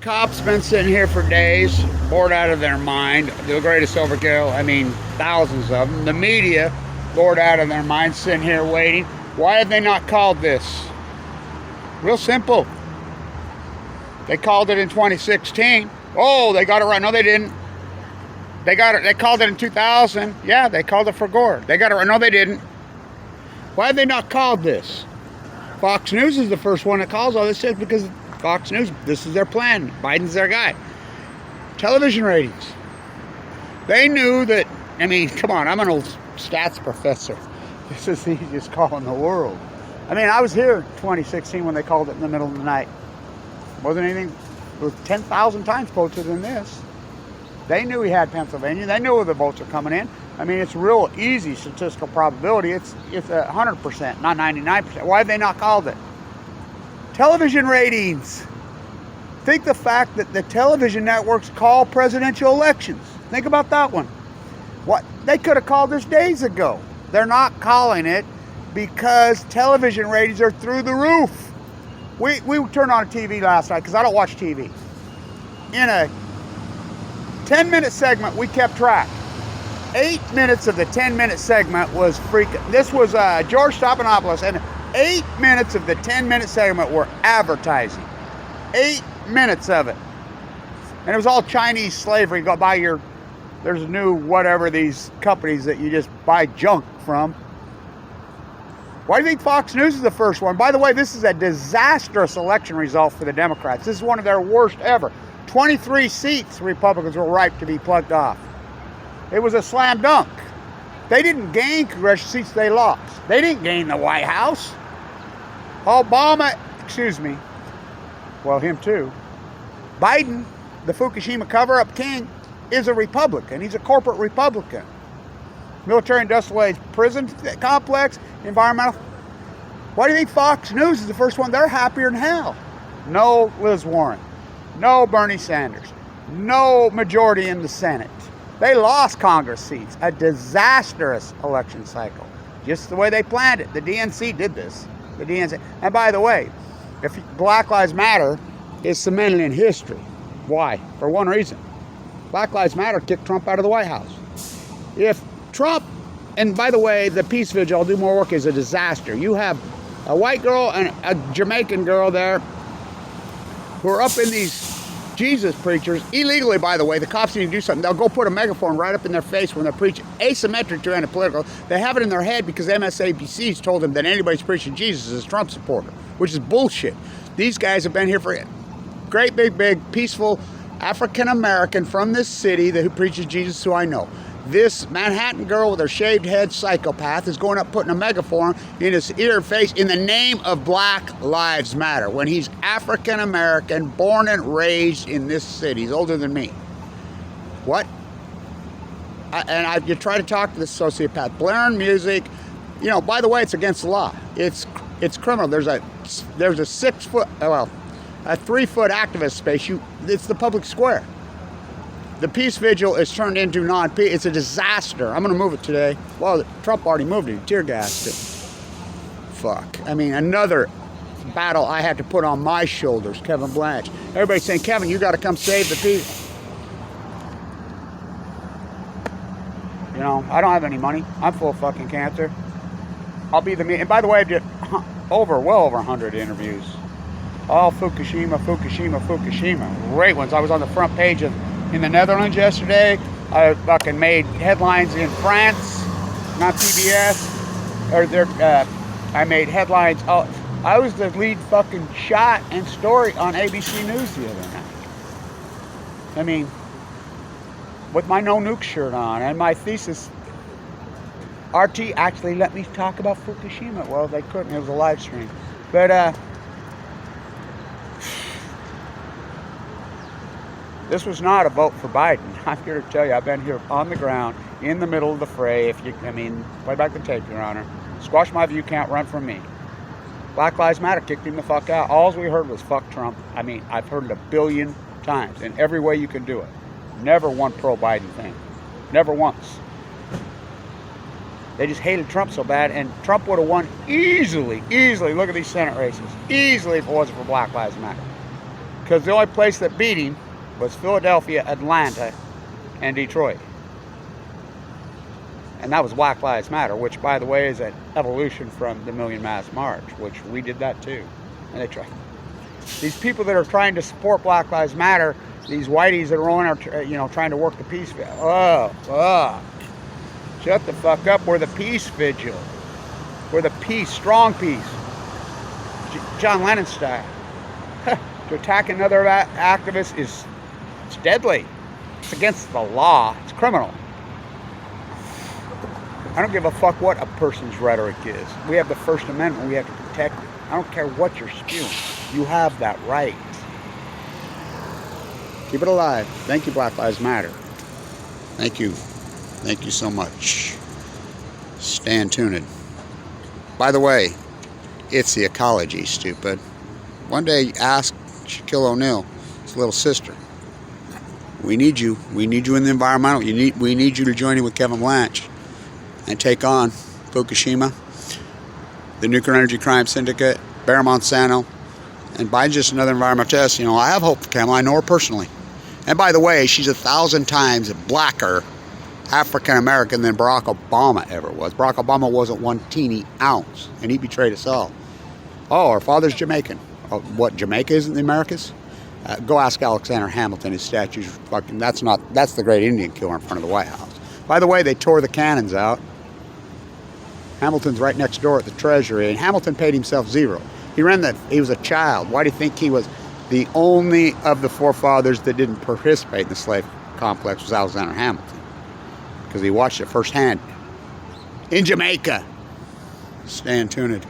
Cops been sitting here for days, bored out of their mind. The greatest overkill, I mean, thousands of them. The media, bored out of their mind, sitting here waiting. Why have they not called this? Real simple. They called it in 2016. Oh, they got it right. No, they didn't. They got it. They called it in 2000. Yeah, they called it for Gore. They got it right. No, they didn't. Why have they not called this? Fox News is the first one that calls all this shit because Fox News, this is their plan. Biden's their guy. Television ratings. They knew that, I mean, come on, I'm an old stats professor. This is the easiest call in the world. I mean, I was here in 2016 when they called it in the middle of the night. Wasn't anything, it was 10,000 times closer than this. They knew he had Pennsylvania. They knew the votes are coming in. I mean, it's real easy statistical probability. It's 100%, not 99%. Why have they not called it? Television ratings. Think the fact that the television networks call presidential elections. Think about that one. What they could have called this days ago. They're not calling it because television ratings are through the roof. We turned on a TV last night because I don't watch TV. In a 10-minute segment, we kept track. 8 minutes of the 10-minute segment was freaking. This was George Stephanopoulos, and 8 minutes of the 10-minute segment were advertising. 8 minutes of it. And it was all Chinese slavery. Go buy your, there's new whatever, these companies that you just buy junk from. Why do you think Fox News is the first one? By the way, this is a disastrous election result for the Democrats. This is one of their worst ever. 23 seats Republicans were ripe to be plugged off. It was a slam dunk. They didn't gain congressional seats, they lost. They didn't gain the White House. Obama, excuse me, well, him too. Biden, the Fukushima cover-up king, is a Republican. He's a corporate Republican. Military-industrial prison complex, environmental. Why do you think Fox News is the first one? They're happier than hell. No Liz Warren. No Bernie Sanders. No majority in the Senate. They lost Congress seats. A disastrous election cycle. Just the way they planned it. The DNC did this. The DNC. And by the way, if Black Lives Matter is cemented in history. Why? For one reason. Black Lives Matter kicked Trump out of the White House. If Trump, and by the way, the peace vigil, I'll do more work, is a disaster. You have a white girl and a Jamaican girl there who are up in these Jesus preachers, illegally, by the way. The cops need to do something. They'll go put a megaphone right up in their face when they're preaching, asymmetric to anti-political. They have it in their head because MSABC's told them that anybody's preaching Jesus is a Trump supporter, which is bullshit. These guys have been here for great, big, peaceful African-American from this city who preaches Jesus, who I know. This Manhattan girl with her shaved head psychopath is going up putting a megaphone in his ear face in the name of Black Lives Matter when he's African-American, born and raised in this city. He's older than me. What? You try to talk to this sociopath, blaring music. You know, by the way, it's against the law. It's criminal. There's a 6-foot, well, a 3-foot activist space. It's the public square. The peace vigil is turned into non-peace. It's a disaster. I'm going to move it today. Well, Trump already moved it. He tear gassed it. Fuck. I mean, another battle I had to put on my shoulders, Kevin Blanche. Everybody's saying, Kevin, you got to come save the peace. You know, I don't have any money. I'm full of fucking cancer. I'll be the... And by the way, I did well over 100 interviews. All Fukushima. Great ones. I was on the front page in the Netherlands yesterday. I fucking made headlines in France, not PBS. I made headlines. Oh, I was the lead fucking shot and story on ABC News the other night. I mean, with my no nuke shirt on and my thesis. RT actually let me talk about Fukushima. Well, they couldn't. It was a live stream. But this was not a vote for Biden. I'm here to tell you, I've been here on the ground, in the middle of the fray. Play back the tape, Your Honor. Squash my view, can't run from me. Black Lives Matter kicked him the fuck out. All we heard was fuck Trump. I mean, I've heard it 1 billion times, in every way you can do it. Never one pro-Biden thing. Never once. They just hated Trump so bad, and Trump would have won easily. Look at these Senate races. Easily if it wasn't for Black Lives Matter. Because the only place that beat him was Philadelphia, Atlanta, and Detroit. And that was Black Lives Matter, which, by the way, is an evolution from the Million Mass March, which we did that too. And they tried. These people that are trying to support Black Lives Matter, these whiteys that are on, trying to work the peace. Shut the fuck up. We're the peace vigil. We're the peace, strong peace. John Lennon style. To attack another activist it's deadly. It's against the law. It's criminal. I don't give a fuck what a person's rhetoric is. We have the First Amendment. We have to protect it. I don't care what you're spewing. You have that right. Keep it alive. Thank you, Black Lives Matter. Thank you. Thank you so much. Stand tuned. By the way, it's the ecology, stupid. One day, ask Shaquille O'Neal, his little sister. We need you. We need you in the environmental. We need you to join in with Kevin Blanche and take on Fukushima, the Nuclear Energy Crime Syndicate, Bayer Monsanto, and Biden's just another environmentalist. I have hope for Kamala. I know her personally. And by the way, she's 1,000 times blacker African American than Barack Obama ever was. Barack Obama wasn't one teeny ounce, and he betrayed us all. Oh, our father's Jamaican. Oh, what, Jamaica isn't the Americas? Go ask Alexander Hamilton. His statue's fucking. That's the great Indian killer in front of the White House. By the way, they tore the cannons out. Hamilton's right next door at the Treasury, and Hamilton paid himself zero. He was a child. Why do you think he was the only of the forefathers that didn't participate in the slave complex was Alexander Hamilton? Because he watched it firsthand in Jamaica. Stand tuned.